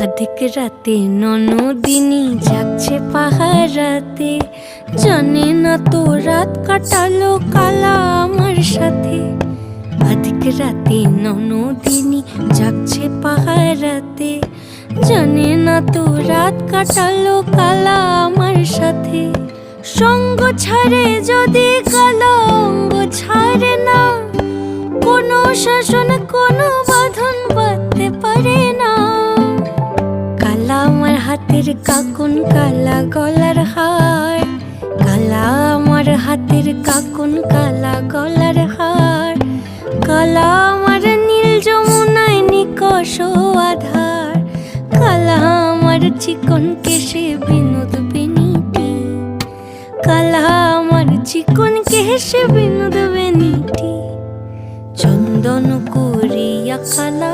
আধিক রাতে ননদিনী যাচ্ছে পাহারাতে, জানে না তো রাত কাটালো কালা আমার সাথে। আধিক রাতে ননদিনী যাচ্ছে পাহারাতে, জানে না তো রাত কাটালো কালা আমার সাথে। সঙ্গ ছাড়ে যদি কালা অঙ্গ ছাড়ে না, কোনো শাসন কোনো বাঁধন বাঁধতে পারে না। কালা আমার হাতের কাকুন কালা গলার হার, কালা আমার হাতের কাকুন কালা গলার হার। কালা আমার নীল যমুনায় নিকষ আধার, কালা আমার চিকন কেশে বিনোদ বেনিটি। কালা আমার চিকন কেশে বিনোদ বেনিটি। চন্দন করিয়া কালা